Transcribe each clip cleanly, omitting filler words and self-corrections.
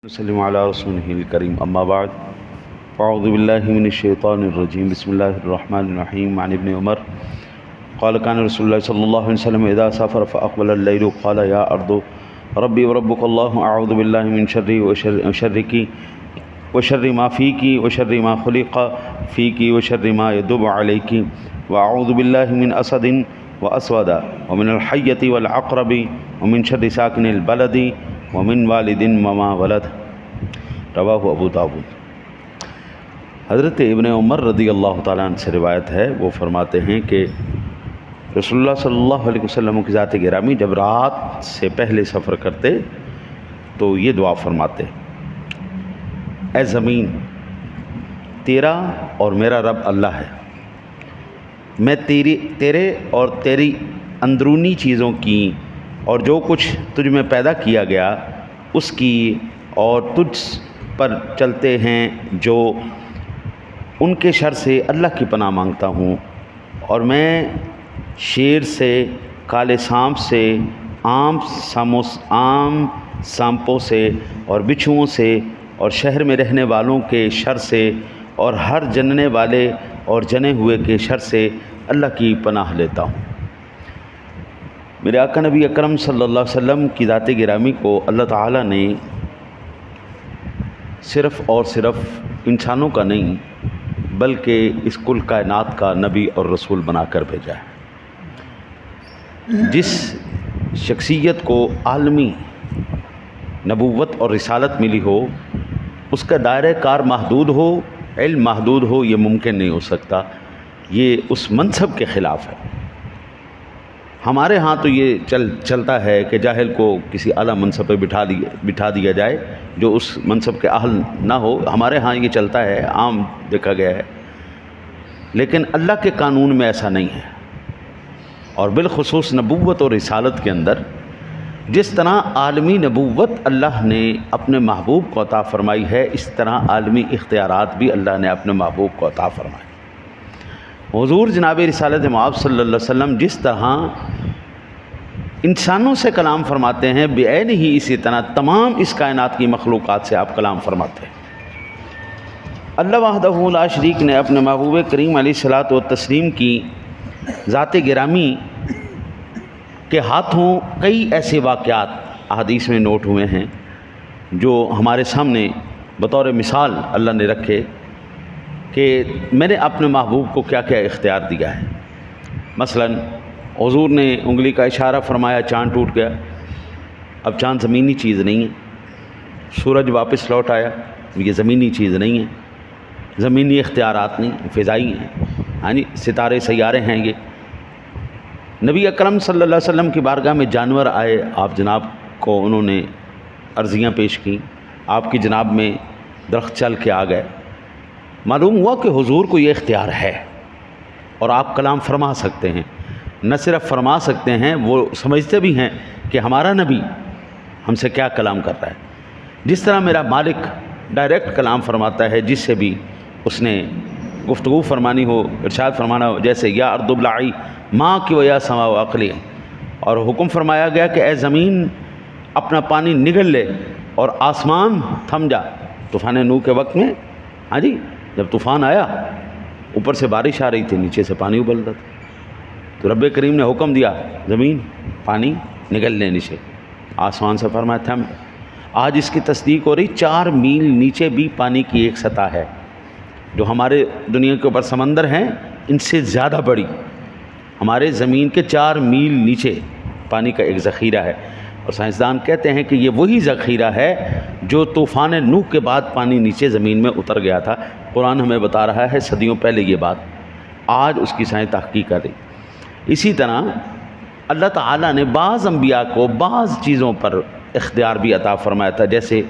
وسلم علی رسولہ الکریم اما بعد اعوذ باللہ من الشیطان الرجیم بسم اللہ الرحمن الرحیم عن ابن عمر قال كان رسول اللہ صلی اللہ علیہ وسلم اذا سافر فاقبل الليل قال یا ارض ربی وربک اللہ اعوذ باللہ من شر وشرک وشر ما فیک وشر ما خلق فیک وشر ما يدب علیک واعوذ باللہ من اسد واسود ومن الحیۃ والعقرب ومن شر ساکن البلد ومن والد وما ولد رواہ ابو داود۔ حضرت ابن عمر رضی اللہ تعالیٰ عنہ سے روایت ہے، وہ فرماتے ہیں کہ رسول اللہ صلی اللہ علیہ وسلم کی ذات گرامی جب رات سے پہلے سفر کرتے تو یہ دعا فرماتے: اے زمین، تیرا اور میرا رب اللہ ہے، میں تیرے اور تیری اندرونی چیزوں کی اور جو کچھ تجھ میں پیدا کیا گیا اس کی اور تجھ پر چلتے ہیں جو ان کے شر سے اللہ کی پناہ مانگتا ہوں، اور میں شیر سے، کالے سانپ سے، عام سانپوں سے اور بچھوؤں سے اور شہر میں رہنے والوں کے شر سے اور ہر جننے والے اور جنے ہوئے کے شر سے اللہ کی پناہ لیتا ہوں۔ میرے آقا نبی اکرم صلی اللہ علیہ وسلم کی ذات گرامی کو اللہ تعالیٰ نے صرف اور صرف انسانوں کا نہیں بلکہ اس کل کائنات کا نبی اور رسول بنا کر بھیجا ہے۔ جس شخصیت کو عالمی نبوت اور رسالت ملی ہو، اس کا دائرہ کار محدود ہو، علم محدود ہو، یہ ممکن نہیں ہو سکتا، یہ اس منصب کے خلاف ہے۔ ہمارے ہاں تو یہ چلتا ہے کہ جاہل کو کسی اعلیٰ منصب پہ بٹھا دیا جائے جو اس منصب کے اہل نہ ہو، ہمارے ہاں یہ چلتا ہے، عام دیکھا گیا ہے، لیکن اللہ کے قانون میں ایسا نہیں ہے۔ اور بالخصوص نبوت اور رسالت کے اندر جس طرح عالمی نبوت اللہ نے اپنے محبوب کو عطا فرمائی ہے، اس طرح عالمی اختیارات بھی اللہ نے اپنے محبوب کو عطا فرمائی۔ حضور جناب رسالت مآب صلی اللہ علیہ وسلم جس طرح انسانوں سے کلام فرماتے ہیں، بعین ہی اسی طرح تمام اس کائنات کی مخلوقات سے آپ کلام فرماتے ہیں۔ اللہ وحدہ لا شریک نے اپنے محبوب کریم علیہ الصلاۃ والتسلیم کی ذات گرامی کے ہاتھوں کئی ایسے واقعات احادیث میں نوٹ ہوئے ہیں جو ہمارے سامنے بطور مثال اللہ نے رکھے کہ میں نے اپنے محبوب کو کیا کیا اختیار دیا ہے۔ مثلا حضور نے انگلی کا اشارہ فرمایا، چاند ٹوٹ گیا۔ اب چاند زمینی چیز نہیں ہے، سورج واپس لوٹ آیا، یہ زمینی چیز نہیں ہے، زمینی اختیارات نہیں، فضائی ہیں، ہاں جی، ستارے سیارے ہیں۔ یہ نبی اکرم صلی اللہ علیہ وسلم کی بارگاہ میں جانور آئے، آپ جناب کو انہوں نے عرضیاں پیش کی، آپ کی جناب میں درخت چل کے آ گئے۔ معلوم ہوا کہ حضور کو یہ اختیار ہے اور آپ کلام فرما سکتے ہیں۔ نہ صرف فرما سکتے ہیں، وہ سمجھتے بھی ہیں کہ ہمارا نبی ہم سے کیا کلام کر رہا ہے۔ جس طرح میرا مالک ڈائریکٹ کلام فرماتا ہے، جس سے بھی اس نے گفتگو فرمانی ہو، ارشاد فرمانا ہو، جیسے یا ارض ابلعی ماں کی و یا سما و عقلی، اور حکم فرمایا گیا کہ اے زمین اپنا پانی نگل لے اور آسمان تھم جا۔ طوفان نوح کے وقت میں، ہاں جی، جب طوفان آیا اوپر سے بارش آ رہی تھی، نیچے سے پانی ابل رہا تھا، تو رب کریم نے حکم دیا زمین پانی نگل لے نیچے، آسمان سے فرمایا تھم۔ آج اس کی تصدیق ہو رہی، 4 میل نیچے بھی پانی کی ایک سطح ہے، جو ہمارے دنیا کے اوپر سمندر ہیں ان سے زیادہ بڑی، ہمارے زمین کے 4 میل نیچے پانی کا ایک ذخیرہ ہے۔ اور سائنسدان کہتے ہیں کہ یہ وہی ذخیرہ ہے جو طوفان نوح کے بعد پانی نیچے زمین میں اتر گیا تھا۔ قرآن ہمیں بتا رہا ہے صدیوں پہلے یہ بات، آج اس کی سائنس تحقیق کر رہی۔ اسی طرح اللہ تعالیٰ نے بعض انبیاء کو بعض چیزوں پر اختیار بھی عطا فرمایا تھا، جیسے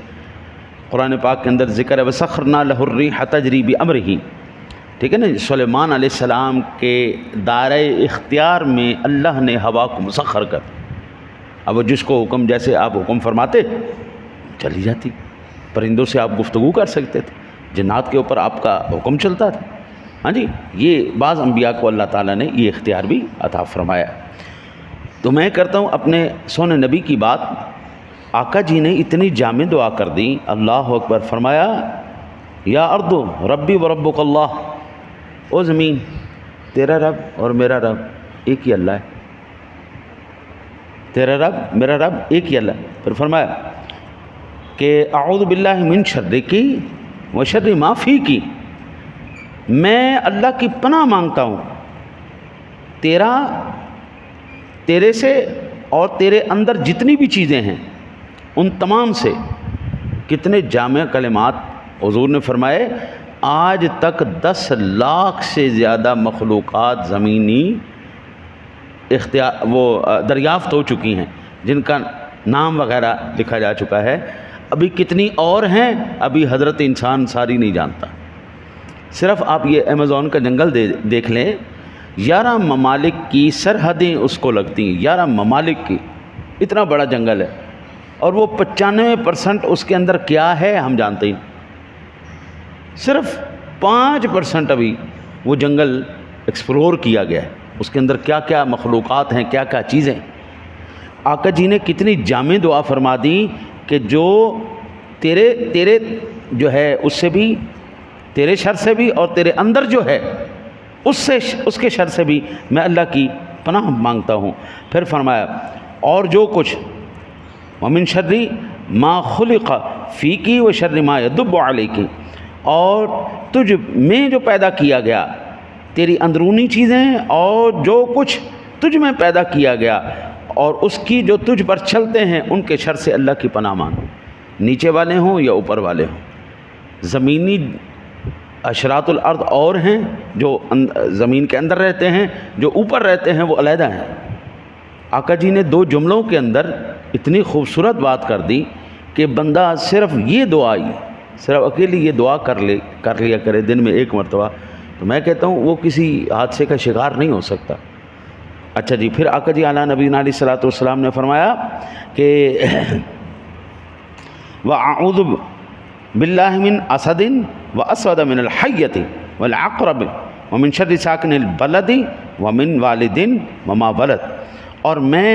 قرآن پاک کے اندر ذکر ہے وَسَخَّرْنَا لَهُ الرِّيحَ تَجْرِي بِأَمْرِهِ، ٹھیک ہے نا۔ سلیمان علیہ السلام کے دائرۂ اختیار میں اللہ نے ہوا کو مسخر کر، اب وہ جس کو حکم، جیسے آپ حکم فرماتے چلی جاتی، پرندوں سے آپ گفتگو کر سکتے تھے، جنات کے اوپر آپ کا حکم چلتا تھا، ہاں جی۔ یہ بعض انبیاء کو اللہ تعالیٰ نے یہ اختیار بھی عطا فرمایا۔ تو میں کرتا ہوں اپنے سونے نبی کی بات آقا جی نے اتنی جامع دعا کر دی، اللہ اکبر، فرمایا یا ارض ربی و ربک اللہ، او زمین تیرا رب اور میرا رب ایک ہی اللہ ہے، تیرا رب میرا رب ایک ہی اللہ ہے۔ پھر فرمایا کہ اعوذ باللہ من شرکی و شر ما فیکی، میں اللہ کی پناہ مانگتا ہوں تیرے سے اور تیرے اندر جتنی بھی چیزیں ہیں ان تمام سے۔ کتنے جامع کلمات حضور نے فرمائے۔ آج تک 10 لاکھ سے زیادہ مخلوقات زمینی دریافت ہو چکی ہیں، جن کا نام وغیرہ لکھا جا چکا ہے۔ ابھی کتنی اور ہیں، ابھی حضرت انسان ساری نہیں جانتا۔ صرف آپ یہ ایمیزون کا جنگل دیکھ لیں، 11 ممالک کی سرحدیں اس کو لگتی ہیں، 11 ممالک کی، اتنا بڑا جنگل ہے، اور وہ 95% اس کے اندر کیا ہے ہم جانتے ہی، صرف 5% ابھی وہ جنگل ایکسپلور کیا گیا ہے، اس کے اندر کیا کیا مخلوقات ہیں، کیا کیا چیزیں۔ آقا جی نے کتنی جامع دعا فرما دی کہ جو تیرے جو ہے اس سے بھی، تیرے شر سے بھی، اور تیرے اندر جو ہے اس کے شر سے بھی میں اللہ کی پناہ مانگتا ہوں۔ پھر فرمایا اور جو کچھ ومن شر ما خلق فیکی و شر ما یدب علیکی، اور تجھ میں جو پیدا کیا گیا، تیری اندرونی چیزیں اور جو کچھ تجھ میں پیدا کیا گیا اور اس کی جو تجھ پر چلتے ہیں، ان کے شر سے اللہ کی پناہ مانگو، نیچے والے ہوں یا اوپر والے ہوں۔ زمینی اشراط الارض اور ہیں جو زمین کے اندر رہتے ہیں، جو اوپر رہتے ہیں وہ علیحدہ ہیں۔ آقا جی نے 2 جملوں کے اندر اتنی خوبصورت بات کر دی کہ بندہ صرف یہ دعا ہی، صرف اکیلی یہ دعا کر لیا کرے دن میں 1 مرتبہ، تو میں کہتا ہوں وہ کسی حادثے کا شکار نہیں ہو سکتا۔ اچھا جی، پھر آقا جی علیہ نبینا علیہ الصلوۃ والسلام نے فرمایا کہ وَأَعُوذُ بِاللَّهِ مِنْ أَسَدٍ وَأَسْوَدَ مِنَ الْحَيَّةِ وَالْعَقْرَبِ وَمِنْ شَرِّ سَاكِنِ الْبَلَدِ وَمِنْ وَالِدٍ وَمَا وَلَدَ، اور میں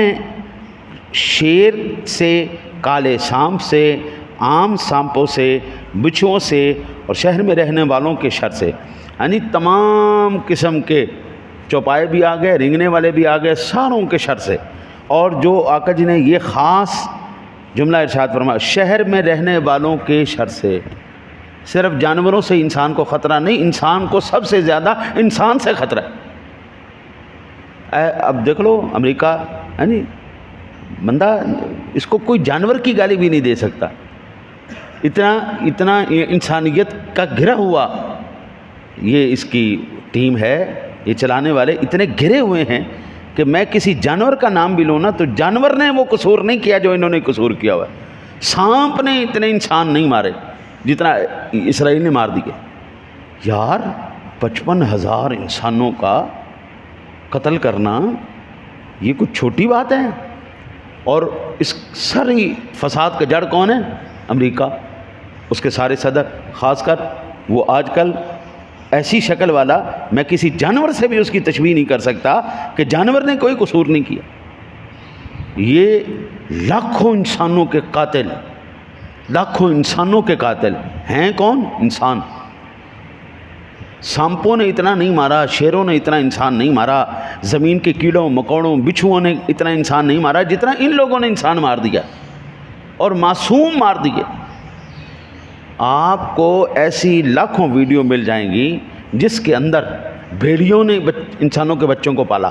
شیر سے، کالے سانپ سے، عام سانپوں سے، بچھوؤں سے، اور شہر میں رہنے والوں کے شر سے، یعنی تمام قسم کے چوپائے بھی آ گئے، رینگنے والے بھی آ گئے، ساروں کے شر سے۔ اور جو آقا جی نے یہ خاص جملہ ارشاد فرمایا، شہر میں رہنے والوں کے شر سے، صرف جانوروں سے انسان کو خطرہ نہیں، انسان کو سب سے زیادہ انسان سے خطرہ ہے۔ اب دیکھ لو امریکہ، یعنی بندہ اس کو کوئی جانور کی گالی بھی نہیں دے سکتا، اتنا انسانیت کا گھرا ہوا یہ اس کی ٹیم ہے، یہ چلانے والے اتنے گھرے ہوئے ہیں کہ میں کسی جانور کا نام بھی لوں نا تو جانور نے وہ قصور نہیں کیا جو انہوں نے قصور کیا ہوا ہے۔ سانپ نے اتنے انسان نہیں مارے جتنا اسرائیل نے مار دیے۔ یار 55,000 انسانوں کا قتل کرنا یہ کچھ چھوٹی بات ہے؟ اور اس ساری فساد کا جڑ کون ہے؟ امریکہ، اس کے سارے صدر، خاص کر وہ آج کل ایسی شکل والا، میں کسی جانور سے بھی اس کی تشبیہ نہیں کر سکتا کہ جانور نے کوئی قصور نہیں کیا۔ یہ لاکھوں انسانوں کے قاتل، لاکھوں انسانوں کے قاتل ہیں کون؟ انسان۔ سانپوں نے اتنا نہیں مارا، شیروں نے اتنا انسان نہیں مارا، زمین کے کیڑوں مکوڑوں بچھوؤں نے اتنا انسان نہیں مارا جتنا ان لوگوں نے انسان مار دیا، اور معصوم مار دیے۔ آپ کو ایسی لاکھوں ویڈیو مل جائیں گی جس کے اندر بھیڑیوں نے انسانوں کے بچوں کو پالا،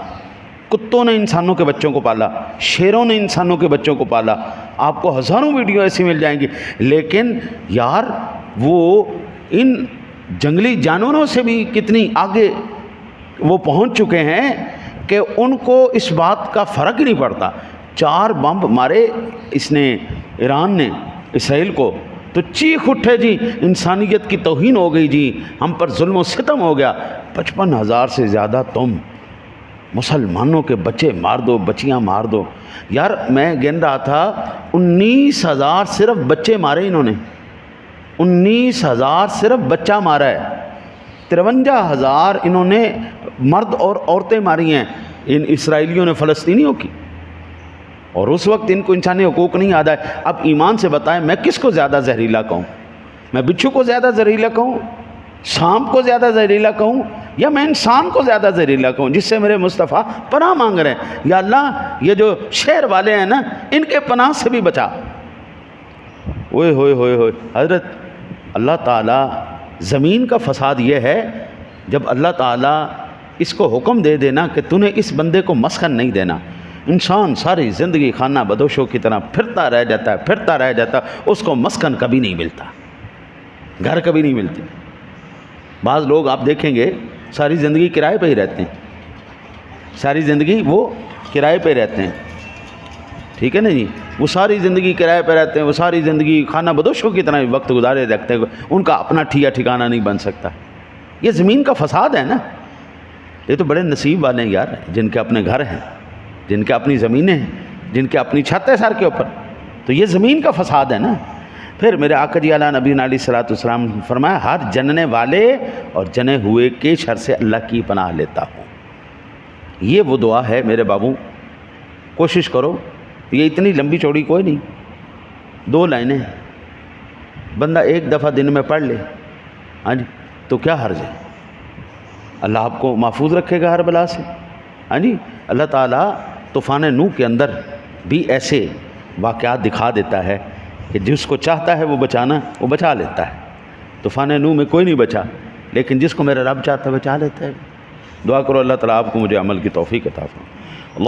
کتوں نے انسانوں کے بچوں کو پالا، شیروں نے انسانوں کے بچوں کو پالا، آپ کو ہزاروں ویڈیو ایسی مل جائیں گی۔ لیکن یار وہ ان جنگلی جانوروں سے بھی کتنی آگے وہ پہنچ چکے ہیں کہ ان کو اس بات کا فرق ہی نہیں پڑتا۔ 4 بم مارے اس نے، ایران نے اسرائیل کو، تو چیخ اٹھے جی انسانیت کی توہین ہو گئی جی، ہم پر ظلم و ستم ہو گیا۔ 55,000 سے زیادہ تم مسلمانوں کے بچے مار دو، بچیاں مار دو۔ یار میں گن رہا تھا 19,000 صرف بچے مارے انہوں نے، 19,000 صرف بچہ مارا ہے، 53,000 انہوں نے مرد اور عورتیں ماری ہیں ان اسرائیلیوں نے فلسطینیوں کی۔ اور اس وقت ان کو انسانی حقوق نہیں یاد آئے. اب ایمان سے بتائیں میں کس کو زیادہ زہریلا کہوں؟ میں بچھو کو زیادہ زہریلا کہوں، سانپ کو زیادہ زہریلا کہوں، یا میں انسان کو زیادہ زہریلا کہوں جس سے میرے مصطفیٰ پناہ مانگ رہے ہیں؟ یا اللہ یہ جو شہر والے ہیں نا ان کے پناہ سے بھی بچا. اوئے ہوئے ہوئے ہوئے. حضرت اللہ تعالیٰ زمین کا فساد یہ ہے جب اللہ تعالیٰ اس کو حکم دے دینا کہ تو نے اس بندے کو مسکن نہیں دینا. انسان ساری زندگی خانہ بدوشوں کی طرح پھرتا رہ جاتا ہے، اس کو مسکن کبھی نہیں ملتا، گھر کبھی نہیں ملتی. بعض لوگ آپ دیکھیں گے ساری زندگی کرائے پہ ہی رہتے ہیں، ساری زندگی وہ کرائے پہ رہتے ہیں، ٹھیک ہے نا جی. وہ ساری زندگی کرائے پہ رہتے ہیں، وہ ساری زندگی خانہ بدوشوں کی طرح وقت گزارے رکھتے ہیں، ان کا اپنا ٹھکانہ نہیں بن سکتا. یہ زمین کا فساد ہے نا. یہ تو بڑے نصیب والے ہیں یار جن کے اپنے گھر ہیں، جن کے اپنی زمینیں ہیں، جن کے اپنی چھت ہے سر کے اوپر. تو یہ زمین کا فساد ہے نا. پھر میرے آقا جی اعلیٰ نبی علیہ الصلوۃ والسلام فرمایا ہر جننے والے اور جنے ہوئے کے شر سے اللہ کی پناہ لیتا ہوں. یہ وہ دعا ہے میرے بابو، کوشش کرو. یہ اتنی لمبی چوڑی کوئی نہیں، 2 لائنیں بندہ ایک دفعہ دن میں پڑھ لے، ہاں جی، تو کیا حرج ہے. اللہ آپ کو محفوظ رکھے گا ہر بلا سے. ہاں جی، اللہ تعالیٰ طوفان نوح کے اندر بھی ایسے واقعات دکھا دیتا ہے کہ جس کو چاہتا ہے وہ بچانا وہ بچا لیتا ہے. طوفان نوح میں کوئی نہیں بچا، لیکن جس کو میرا رب چاہتا ہے بچا لیتا ہے. دعا کرو اللہ تعالیٰ آپ کو مجھے عمل کی توفیق عطا فرمائے.